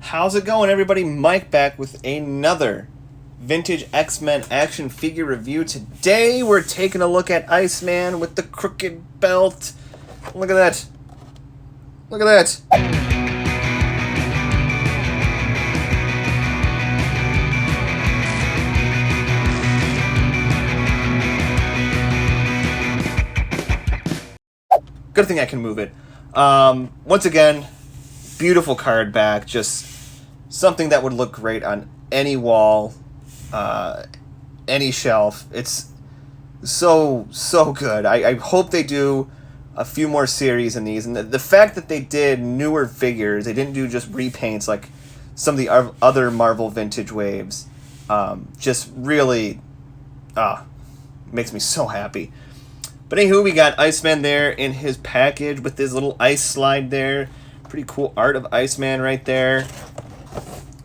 How's it going, everybody? Mike back with another vintage Xmen action figure review. Today we're taking a look at Iceman with the crooked belt. Look at that. Look at that. Good thing I can move it. Once again, beautiful card back. Just something that would look great on any wall, any shelf. It's so good. I hope they do a few more series in these. And the fact that they did newer figures, they didn't do just repaints like some of the other Marvel vintage waves, just really makes me so happy. But anywho, we got Iceman there in his package with his little ice slide there. Pretty cool art of Iceman right there.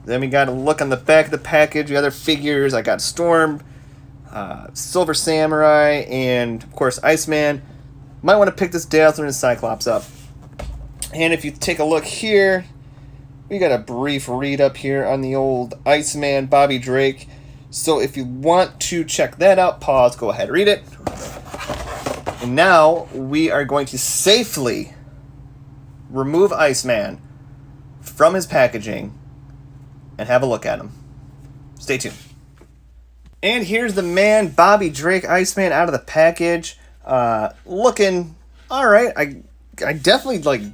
Then we got a look on the back of the package, the other figures. I got Storm, Silver Samurai, and of course Iceman. Might want to pick this Dazzler and Cyclops up. And if you take a look here, we got a brief read up here on the old Iceman Bobby Drake. So if you want to check that out, pause, go ahead, read it. And now we are going to safely remove Iceman from his packaging and have a look at him. Stay tuned. And here's the man, Bobby Drake, Iceman, out of the package. Looking all right. I definitely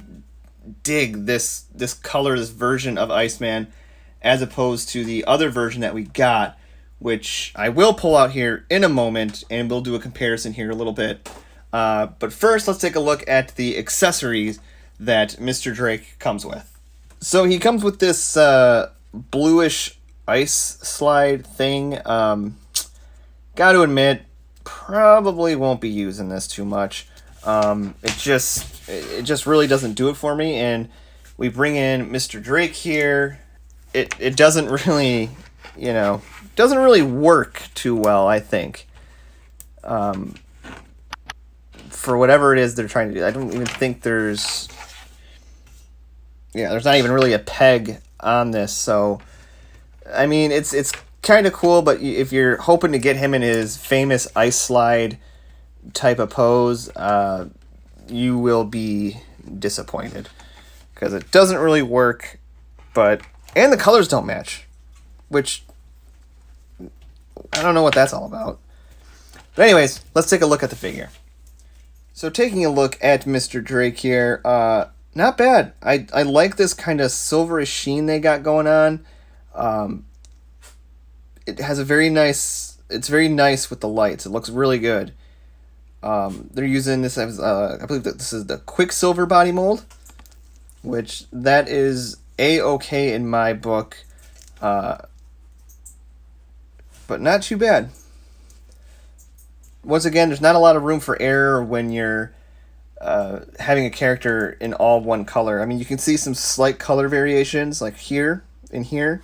dig this color, this version of Iceman, as opposed to the other version that we got, which I will pull out here in a moment, and we'll do a comparison here a little bit. But first, let's take a look at the accessories that Mr. Drake comes with. So he comes with this bluish ice slide thing. Gotta admit, probably won't be using this too much. It just really doesn't do it for me. And we bring in Mr. Drake here. It doesn't really, doesn't really work too well, I think. For whatever it is they're trying to do. I don't even think there's not even really a peg on this. So, I mean, it's kind of cool, but if you're hoping to get him in his famous ice slide type of pose, you will be disappointed because it doesn't really work. And the colors don't match, which I don't know what that's all about. But anyways, let's take a look at the figure. So taking a look at Mr. Drake here, not bad. I like this kind of silverish sheen they got going on. It has it's very nice with the lights. It looks really good. They're using this as, I believe that this is the Quicksilver body mold, which that is A-okay in my book, but not too bad. Once again, there's not a lot of room for error when you're having a character in all one color. I mean, you can see some slight color variations, like here and here,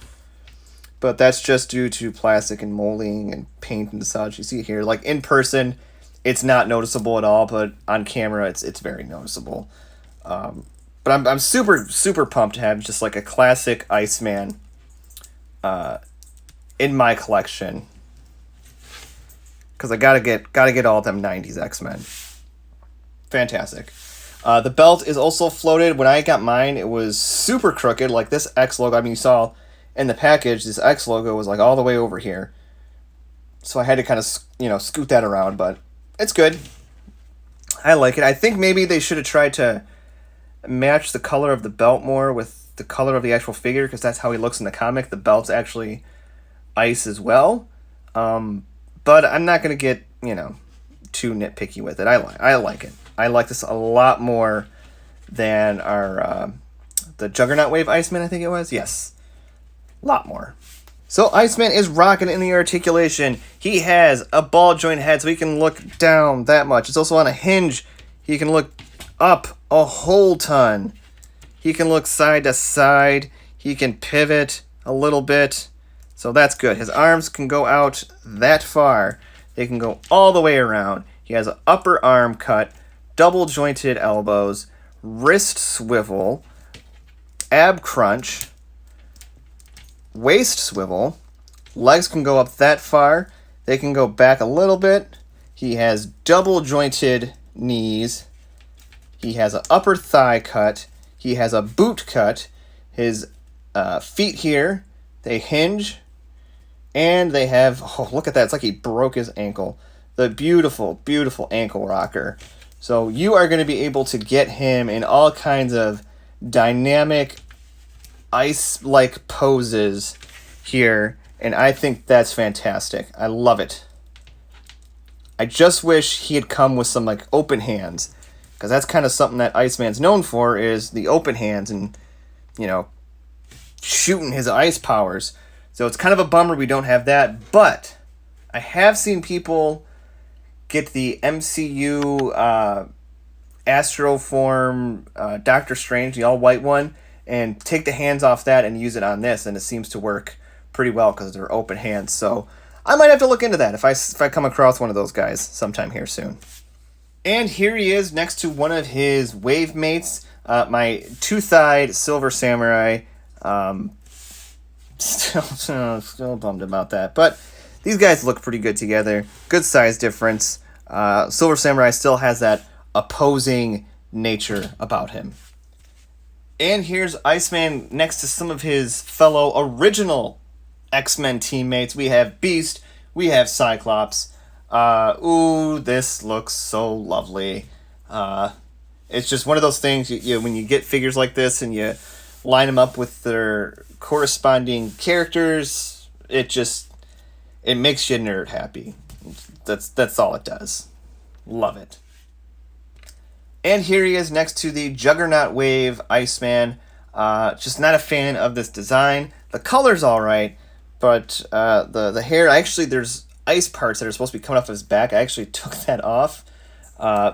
but that's just due to plastic and molding and paint and such. You see here, like in person, it's not noticeable at all, but on camera, it's very noticeable. But I'm super pumped to have just like a classic Iceman in my collection. Because I gotta get all them 90s X-Men. Fantastic. The belt is also floated. When I got mine, it was super crooked, like this X logo. I mean, you saw in the package, this X logo was like all the way over here. So I had to kind of, scoot that around, but it's good. I like it. I think maybe they should have tried to match the color of the belt more with the color of the actual figure, because that's how he looks in the comic. The belt's actually ice as well. But I'm not going to get, too nitpicky with it. I like it. I like this a lot more than our the Juggernaut Wave Iceman, I think it was. Yes. A lot more. So Iceman is rocking in the articulation. He has a ball joint head, so he can look down that much. It's also on a hinge. He can look up a whole ton. He can look side to side. He can pivot a little bit. So that's good. His arms can go out that far. They can go all the way around. He has an upper arm cut, double jointed elbows, wrist swivel, ab crunch, waist swivel. Legs can go up that far. They can go back a little bit. He has double jointed knees. He has an upper thigh cut. He has a boot cut. His feet here, they hinge. And they have, oh, look at that. It's like he broke his ankle. The beautiful, beautiful ankle rocker. So you are going to be able to get him in all kinds of dynamic, ice-like poses here. And I think that's fantastic. I love it. I just wish he had come with some like open hands. Because that's kind of something that Iceman's known for, is the open hands and, you know, shooting his ice powers. So it's kind of a bummer we don't have that, but I have seen people get the MCU Astro form Doctor Strange, the all-white one, and take the hands off that and use it on this, and it seems to work pretty well because they're open hands. So I might have to look into that if I come across one of those guys sometime here soon. And here he is next to one of his wave mates, my two-thighed Silver Samurai. Still bummed about that, but these guys look pretty good together. Good size difference. Silver Samurai still has that opposing nature about him. And here's Iceman next to some of his fellow original Xmen teammates. We have Beast, we have Cyclops. Ooh, this looks so lovely. It's just one of those things, when you get figures like this and you line them up with their corresponding characters, it makes you nerd happy. That's all it does. Love it. And here he is next to the Juggernaut Wave Iceman. Just not a fan of this design. The color's alright, but the hair, actually there's ice parts that are supposed to be coming off of his back. I actually took that off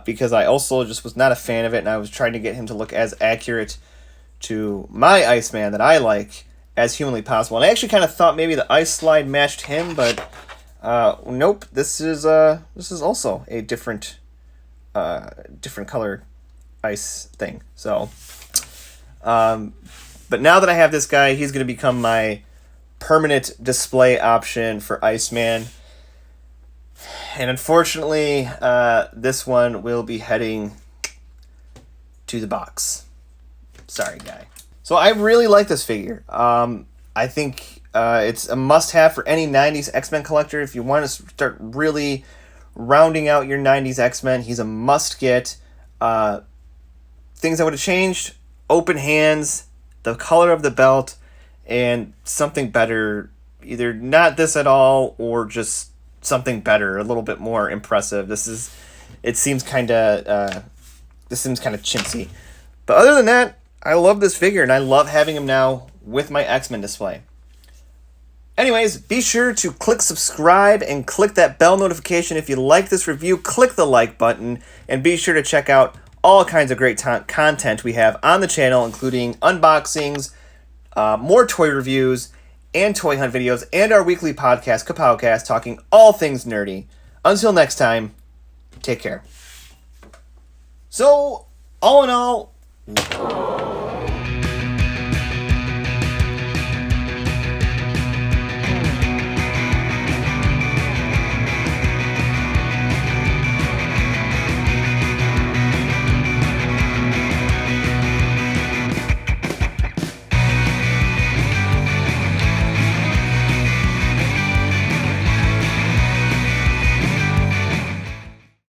because I also just was not a fan of it, and I was trying to get him to look as accurate to my Iceman that I like as humanly possible. And I actually kind of thought maybe the ice slide matched him, but nope. This is also a different color ice thing. So, but now that I have this guy, he's going to become my permanent display option for Iceman. And unfortunately, this one will be heading to the box. Sorry, guy. So I really like this figure. I think it's a must-have for any 90s X-Men collector. If you want to start really rounding out your 90s X-Men, he's a must-get. Things I would have changed: open hands, the color of the belt, and something better. Either not this at all, or just something better, a little bit more impressive. This seems kind of chintzy. But other than that, I love this figure, and I love having him now with my X-Men display. Anyways, be sure to click subscribe and click that bell notification if you like this review. Click the like button, and be sure to check out all kinds of great content we have on the channel, including unboxings, more toy reviews, and toy hunt videos, and our weekly podcast, Kapowcast, talking all things nerdy. Until next time, take care. So, all in all,